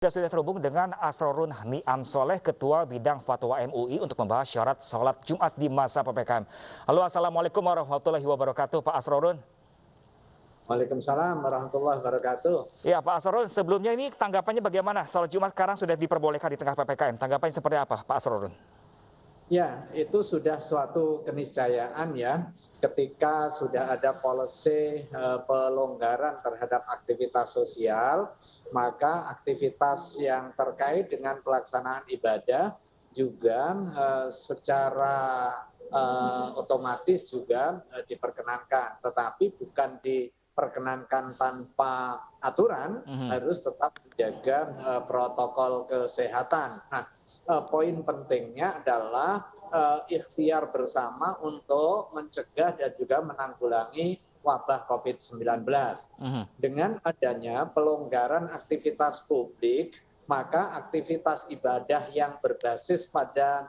Kita sudah terhubung dengan Asrorun Niam Soleh, Ketua Bidang Fatwa MUI untuk membahas syarat sholat Jumat di masa PPKM. Halo, Assalamualaikum warahmatullahi wabarakatuh, Pak Asrorun. Waalaikumsalam warahmatullahi wabarakatuh. Ya, Pak Asrorun, sebelumnya ini tanggapannya bagaimana? Sholat Jumat sekarang sudah diperbolehkan di tengah PPKM. Tanggapannya seperti apa, Pak Asrorun? Ya, itu sudah suatu keniscayaan ya, ketika sudah ada policy pelonggaran terhadap aktivitas sosial, maka aktivitas yang terkait dengan pelaksanaan ibadah juga secara otomatis juga diperkenankan, tetapi bukan diperkenankan tanpa aturan, harus tetap menjaga protokol kesehatan. Nah, poin pentingnya adalah ikhtiar bersama untuk mencegah dan juga menanggulangi wabah COVID-19. Dengan adanya pelonggaran aktivitas publik, maka aktivitas ibadah yang berbasis pada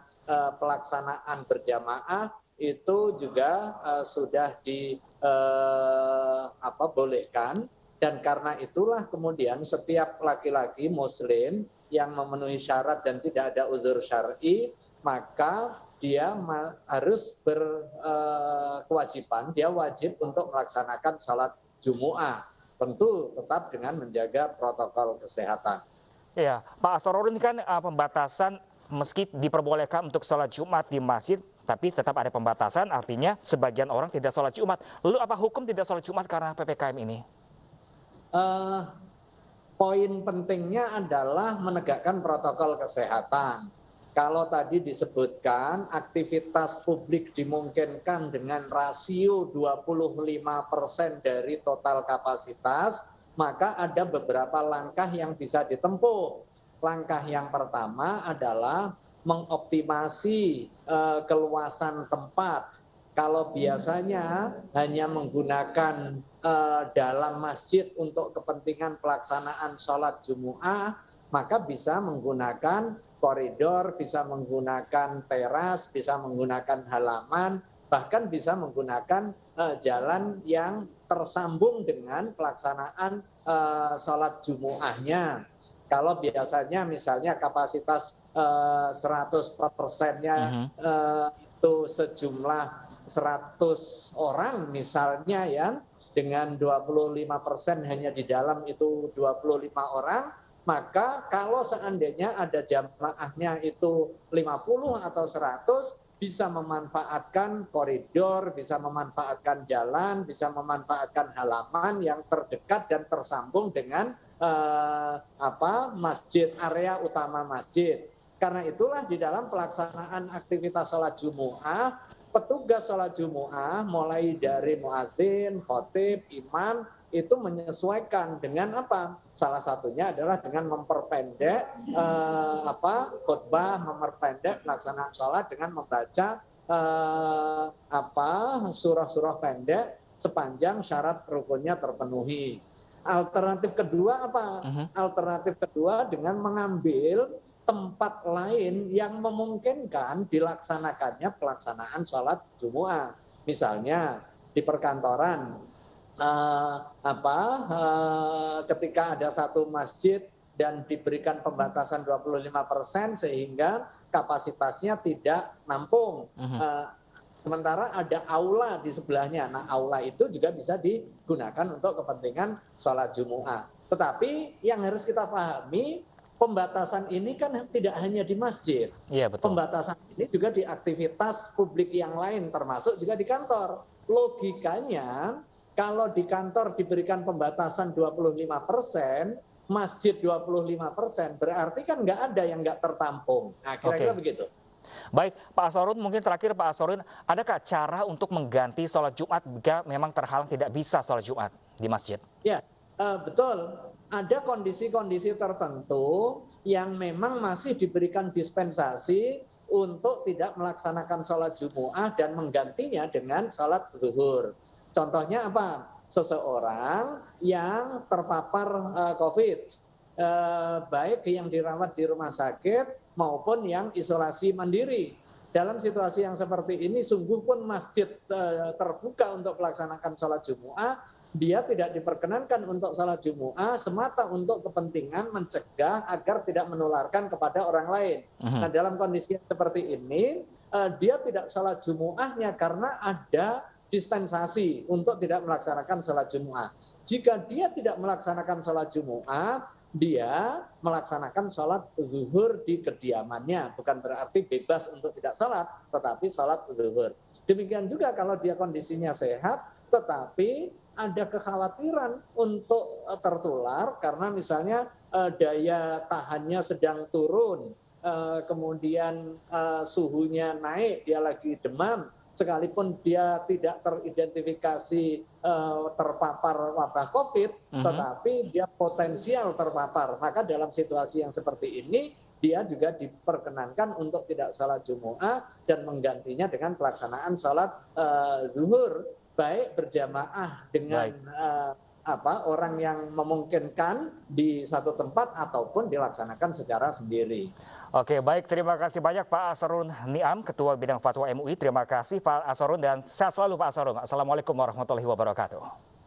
pelaksanaan berjamaah itu juga sudah dibolehkan. Dan karena itulah kemudian setiap laki-laki muslim yang memenuhi syarat dan tidak ada uzur syar'i, maka dia harus berkewajiban, dia wajib untuk melaksanakan sholat Jumu'ah. Tentu tetap dengan menjaga protokol kesehatan. Ya, Pak Asrorun, ini kan pembatasan meski diperbolehkan untuk sholat Jumat di masjid, tapi tetap ada pembatasan, artinya sebagian orang tidak sholat Jumat. Lalu apa hukum tidak sholat Jumat karena PPKM ini? Poin pentingnya adalah menegakkan protokol kesehatan. Kalau tadi disebutkan aktivitas publik dimungkinkan dengan rasio 25% dari total kapasitas, maka ada beberapa langkah yang bisa ditempuh. Langkah yang pertama adalah mengoptimasi keluasan tempat. Kalau biasanya hanya menggunakan dalam masjid untuk kepentingan pelaksanaan sholat Jumu'ah, maka bisa menggunakan koridor, bisa menggunakan teras, bisa menggunakan halaman, bahkan bisa menggunakan jalan yang tersambung dengan pelaksanaan sholat Jumu'ahnya. Kalau biasanya misalnya kapasitas 100%-nya itu sejumlah 100 orang misalnya ya, dengan 25% hanya di dalam itu 25 orang, maka kalau seandainya ada jamaahnya itu 50 atau 100, bisa memanfaatkan koridor, bisa memanfaatkan jalan, bisa memanfaatkan halaman yang terdekat dan tersambung dengan masjid, area utama masjid. Karena itulah di dalam pelaksanaan aktivitas sholat Jumu'ah, petugas sholat Jumu'ah mulai dari muadzin, khotib, imam itu menyesuaikan dengan apa? Salah satunya adalah dengan memperpendek khutbah, memperpendek pelaksanaan sholat dengan membaca surah-surah pendek sepanjang syarat rukunnya terpenuhi. Alternatif kedua apa? Alternatif kedua dengan mengambil tempat lain yang memungkinkan dilaksanakannya pelaksanaan sholat Jumu'ah. Misalnya di perkantoran, ketika ada satu masjid dan diberikan pembatasan 25% sehingga kapasitasnya tidak nampung. Sementara ada aula di sebelahnya. Nah, aula itu juga bisa digunakan untuk kepentingan sholat Jumu'ah. Tetapi yang harus kita pahami, pembatasan ini kan tidak hanya di masjid. Iya, betul. Pembatasan ini juga di aktivitas publik yang lain, termasuk juga di kantor. Logikanya, kalau di kantor diberikan pembatasan 25%, masjid 25%, berarti kan nggak ada yang nggak tertampung. Nah, kira-kira begitu. Baik, Pak Asrorun, mungkin terakhir Pak Asrorun, adakah cara untuk mengganti sholat Jumat jika memang terhalang tidak bisa sholat Jumat di masjid? Ya, betul. Ada kondisi-kondisi tertentu yang memang masih diberikan dispensasi untuk tidak melaksanakan sholat Jumu'ah dan menggantinya dengan sholat zuhur. Contohnya apa? Seseorang yang terpapar COVID, baik yang dirawat di rumah sakit maupun yang isolasi mandiri. Dalam situasi yang seperti ini, sungguh pun masjid terbuka untuk melaksanakan sholat Jumu'ah, dia tidak diperkenankan untuk sholat Jumu'ah semata untuk kepentingan mencegah agar tidak menularkan kepada orang lain. Nah, dalam kondisi seperti ini, dia tidak sholat Jumu'ahnya karena ada dispensasi untuk tidak melaksanakan sholat Jumu'ah. Jika dia tidak melaksanakan sholat Jumu'ah, dia melaksanakan sholat zuhur di kediamannya. Bukan berarti bebas untuk tidak sholat, tetapi sholat zuhur. Demikian juga kalau dia kondisinya sehat, tetapi ada kekhawatiran untuk tertular karena misalnya daya tahannya sedang turun, kemudian suhunya naik, dia lagi demam, sekalipun dia tidak teridentifikasi terpapar wabah COVID, tetapi dia potensial terpapar. Maka dalam situasi yang seperti ini, dia juga diperkenankan untuk tidak sholat Jumu'ah dan menggantinya dengan pelaksanaan sholat zuhur, baik berjamaah dengan orang yang memungkinkan di satu tempat ataupun dilaksanakan secara sendiri. Oke, baik. Terima kasih banyak Pak Asrorun Niam, Ketua Bidang Fatwa MUI. Terima kasih Pak Asrorun dan sehat selalu Pak Asrorun. Assalamualaikum warahmatullahi wabarakatuh.